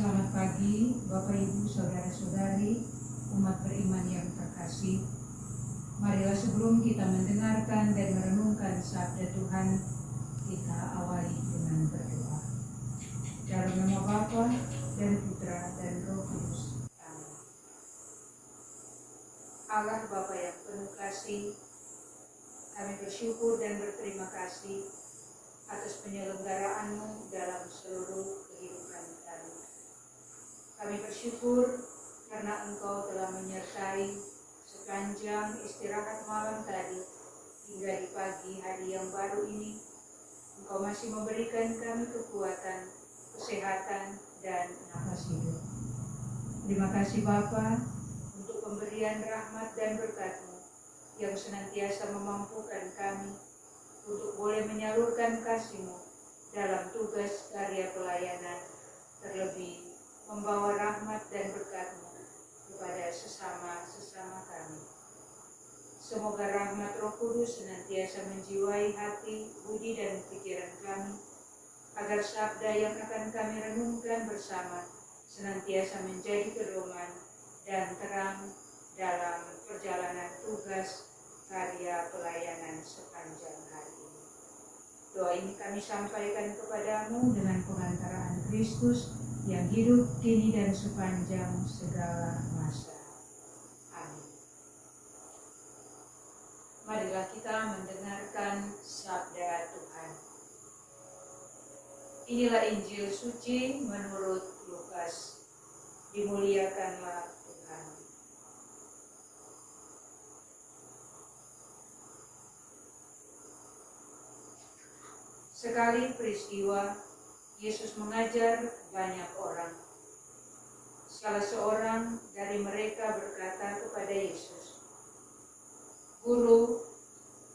Selamat pagi Bapak Ibu Saudara-saudari umat beriman yang terkasih. Marilah sebelum kita mendengarkan dan merenungkan sabda Tuhan, kita awali dengan berdoa. Dalam nama Bapa dan Putra dan Roh Kudus. Amin. Allah Bapa yang penuh kasih, kami bersyukur dan berterima kasih atas penyelenggaraan-Mu dalam seluruh kehidupan kami. Kami bersyukur karena Engkau telah menyertai sepanjang istirahat malam tadi hingga di pagi hari yang baru ini. Engkau masih memberikan kami kekuatan, kesehatan, dan nafas hidup. Terima kasih Bapa untuk pemberian rahmat dan berkat-Mu yang senantiasa memampukan kami untuk boleh menyalurkan kasih-Mu dalam tugas karya pelayanan, terlebih membawa rahmat dan berkat-Mu kepada sesama kami. Semoga rahmat Roh Kudus senantiasa menjiwai hati, budi, dan pikiran kami, agar sabda yang akan kami renungkan bersama senantiasa menjadi pedoman dan terang dalam perjalanan tugas karya pelayanan sepanjang hari ini. Doa ini kami sampaikan kepadamu dengan pengantaraan Kristus yang hidup kini dan sepanjang segala masa. Amin. Marilah kita mendengarkan sabda Tuhan. Inilah Injil suci menurut Lukas. Dimuliakanlah Tuhan. Sekali peristiwa, Yesus mengajar banyak orang. Salah seorang dari mereka berkata kepada Yesus, "Guru,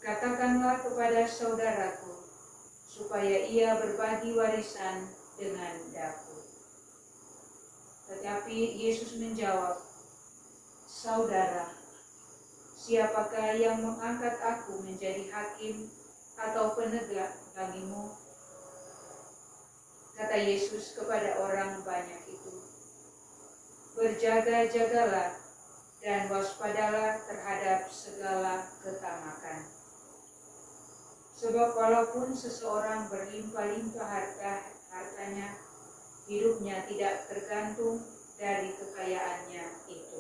katakanlah kepada saudaraku, supaya ia berbagi warisan dengan daku." Tetapi Yesus menjawab, "Saudara, siapakah yang mengangkat aku menjadi hakim atau penegak bagimu?" Kata Yesus kepada orang banyak itu, "Berjaga-jagalah dan waspadalah terhadap segala ketamakan. Sebab walaupun seseorang berlimpah-limpah hartanya, hidupnya tidak tergantung dari kekayaannya itu."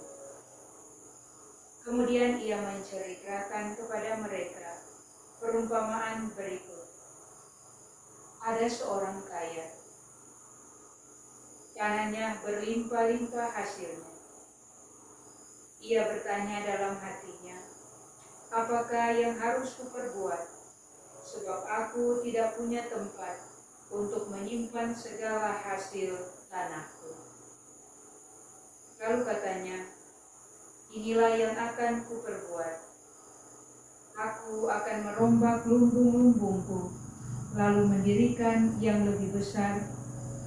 Kemudian ia menceritakan kepada mereka perumpamaan berikut. Ada seorang kaya, tanahnya berlimpah-limpah hasilnya. Ia bertanya dalam hatinya, "Apakah yang harus kuperbuat? Sebab aku tidak punya tempat untuk menyimpan segala hasil tanahku." Lalu katanya, "Inilah yang akan kuperbuat. Aku akan merombak lumbung-lumbungku, lalu mendirikan yang lebih besar,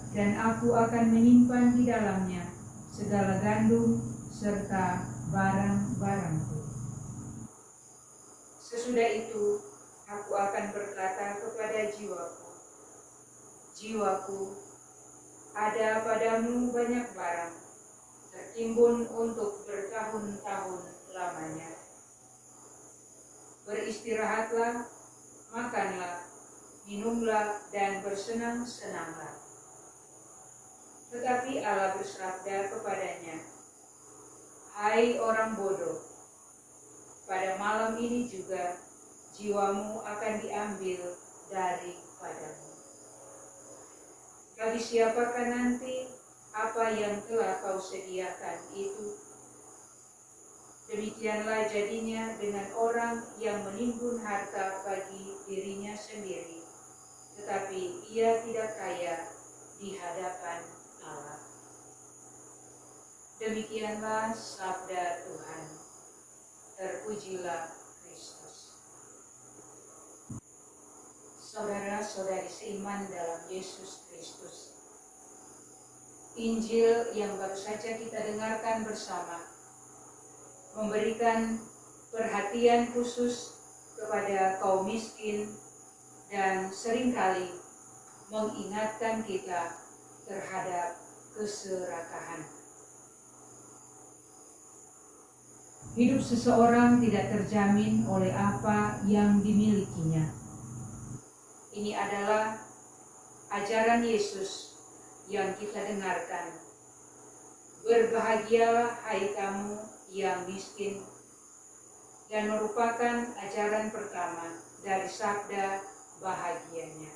dan aku akan menyimpan di dalamnya segala gandum serta barang-barangku. Sesudah itu, aku akan berkata kepada jiwaku, 'Jiwaku, ada padamu banyak barang, tertimbun untuk bertahun-tahun lamanya. Beristirahatlah, makanlah, minumlah, dan bersenang-senanglah.' Tetapi Allah bersabda kepadanya, 'Hai orang bodoh, pada malam ini juga jiwamu akan diambil daripadamu. Bagi siapakah nanti apa yang telah kau sediakan itu?' Demikianlah jadinya dengan orang yang menimbun harta bagi dirinya sendiri, tetapi ia tidak kaya di hadapan Allah." Demikianlah sabda Tuhan. Terpujilah Kristus. Saudara-saudari seiman dalam Yesus Kristus, Injil yang baru saja kita dengarkan bersama memberikan perhatian khusus kepada kaum miskin dan seringkali mengingatkan kita terhadap keserakahan. Hidup seseorang tidak terjamin oleh apa yang dimilikinya. Ini adalah ajaran Yesus yang kita dengarkan. Berbahagialah hai kamu yang miskin, dan merupakan ajaran pertama dari sabda bahagianya.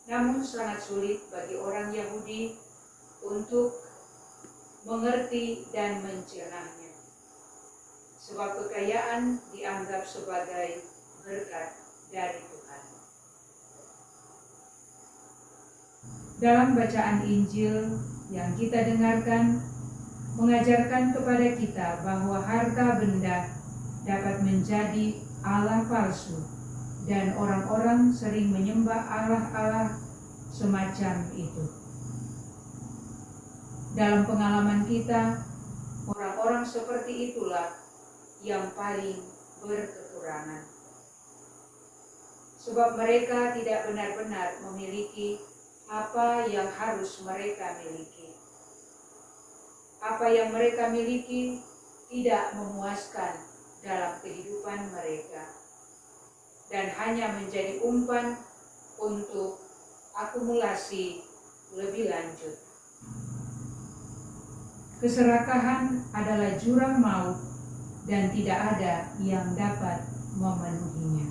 Namun sangat sulit bagi orang Yahudi untuk mengerti dan mencernahnya, sebab kekayaan dianggap sebagai berkat dari Tuhan. Dalam bacaan Injil yang kita dengarkan, mengajarkan kepada kita bahwa harta benda dapat menjadi Allah palsu, dan orang-orang sering menyembah Allah-Allah semacam itu. Dalam pengalaman kita, orang-orang seperti itulah yang paling berkekurangan. Sebab mereka tidak benar-benar memiliki apa yang harus mereka miliki. Apa yang mereka miliki tidak memuaskan dalam kehidupan mereka, dan hanya menjadi umpan untuk akumulasi lebih lanjut. Keserakahan adalah jurang maut dan tidak ada yang dapat memenuhinya.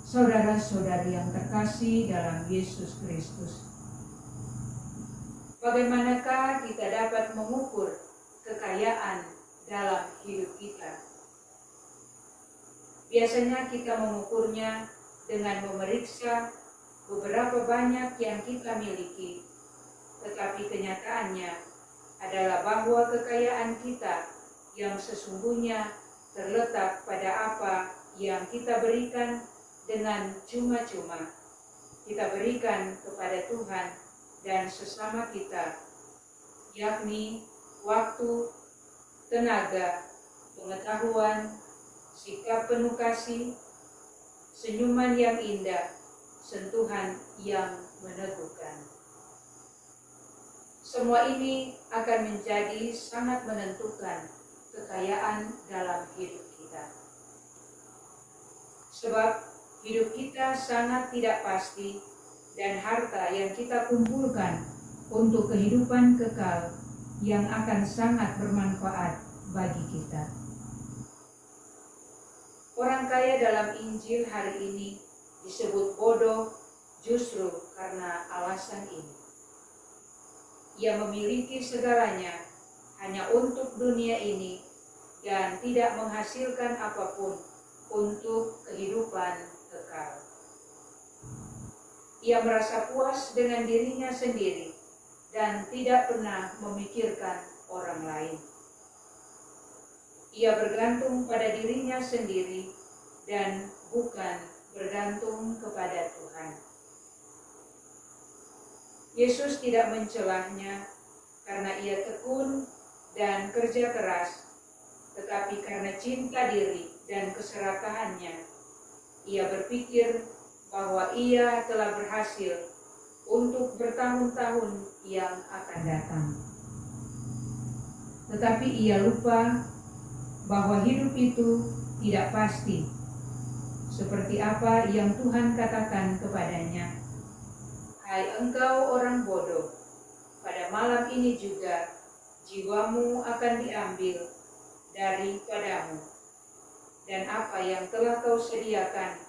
Saudara-saudari yang terkasih dalam Yesus Kristus, bagaimanakah kita dapat mengukur kekayaan dalam hidup kita? Biasanya kita mengukurnya dengan memeriksa beberapa banyak yang kita miliki, tetapi kenyataannya adalah bahwa kekayaan kita yang sesungguhnya terletak pada apa yang kita berikan dengan cuma-cuma kita berikan kepada Tuhan dan sesama kita, yakni waktu, tenaga, pengetahuan, sikap penuh kasih, senyuman yang indah, sentuhan yang meneguhkan. Semua ini akan menjadi sangat menentukan kekayaan dalam hidup kita. Sebab hidup kita sangat tidak pasti, dan harta yang kita kumpulkan untuk kehidupan kekal yang akan sangat bermanfaat bagi kita. Orang kaya dalam Injil hari ini disebut bodoh justru karena alasan ini. Ia memiliki segalanya hanya untuk dunia ini dan tidak menghasilkan apapun untuk kehidupan kekal. Ia merasa puas dengan dirinya sendiri dan tidak pernah memikirkan orang lain. Ia bergantung pada dirinya sendiri dan bukan bergantung kepada Tuhan. Yesus tidak mencelahnya karena ia tekun dan kerja keras, tetapi karena cinta diri dan keserakahannya. Ia berpikir bahwa ia telah berhasil untuk bertahun-tahun yang akan datang. Tetapi ia lupa bahwa hidup itu tidak pasti, seperti apa yang Tuhan katakan kepadanya. Hai engkau orang bodoh, pada malam ini juga jiwamu akan diambil daripadamu, dan apa yang telah kau sediakan,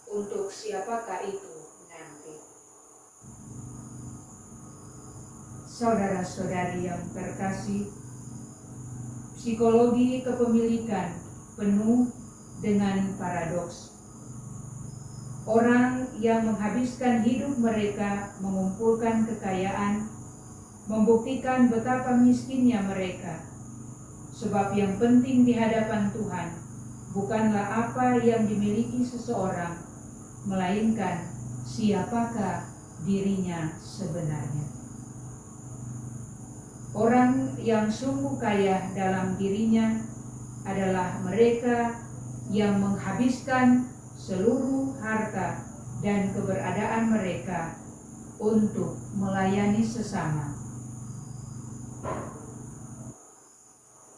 untuk siapakah itu nanti? Saudara-saudari yang terkasih, psikologi kepemilikan penuh dengan paradoks. Orang yang menghabiskan hidup mereka mengumpulkan kekayaan membuktikan betapa miskinnya mereka, sebab yang penting di hadapan Tuhan bukanlah apa yang dimiliki seseorang, melainkan siapakah dirinya sebenarnya. Orang yang sungguh kaya dalam dirinya adalah mereka yang menghabiskan seluruh harta dan keberadaan mereka untuk melayani sesama.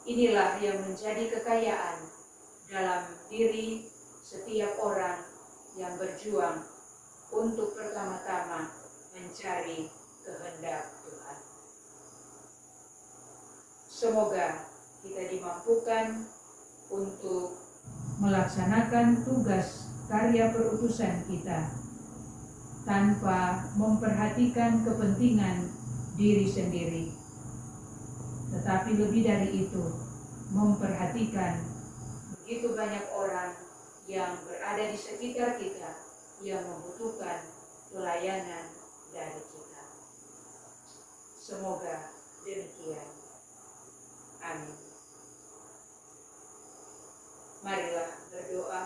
Inilah yang menjadi kekayaan dalam diri setiap orang yang berjuang untuk pertama-tama mencari kehendak Tuhan. Semoga kita dimampukan untuk melaksanakan tugas karya perutusan kita tanpa memperhatikan kepentingan diri sendiri, tetapi lebih dari itu memperhatikan begitu banyak orang yang berada di sekitar kita yang membutuhkan pelayanan dari kita. Semoga demikian. Amin. Marilah berdoa.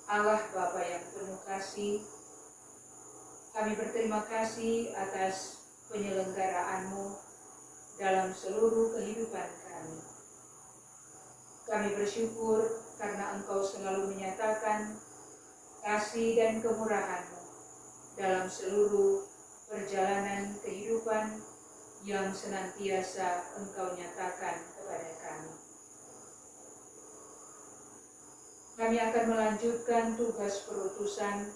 Allah Bapa yang penuh kasih, kami berterima kasih atas penyelenggaraanmu dalam seluruh kehidupan kami. Kami bersyukur karena Engkau selalu menyatakan kasih dan kemurahan-Mu dalam seluruh perjalanan kehidupan yang senantiasa Engkau nyatakan kepada kami. Kami akan melanjutkan tugas perutusan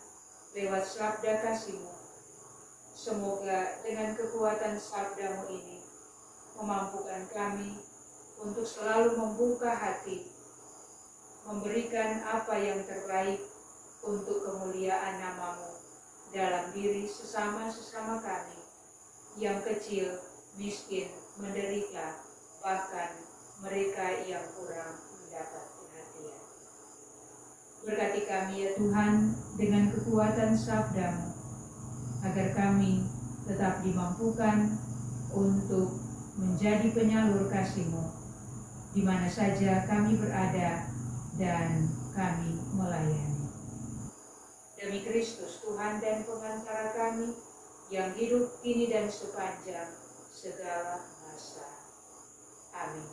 lewat sabda kasih-Mu. Semoga dengan kekuatan sabda-Mu ini memampukan kami untuk selalu membuka hati, memberikan apa yang terbaik untuk kemuliaan nama-Mu dalam diri sesama-sesama kami, yang kecil, miskin, menderita, bahkan mereka yang kurang mendapat perhatian. Berkati kami ya Tuhan dengan kekuatan sabda-Mu, agar kami tetap dimampukan untuk menjadi penyalur kasih-Mu, di mana saja kami berada dan kami melayani. Demi Kristus Tuhan dan pengantara kami, yang hidup kini dan sepanjang segala masa. Amin.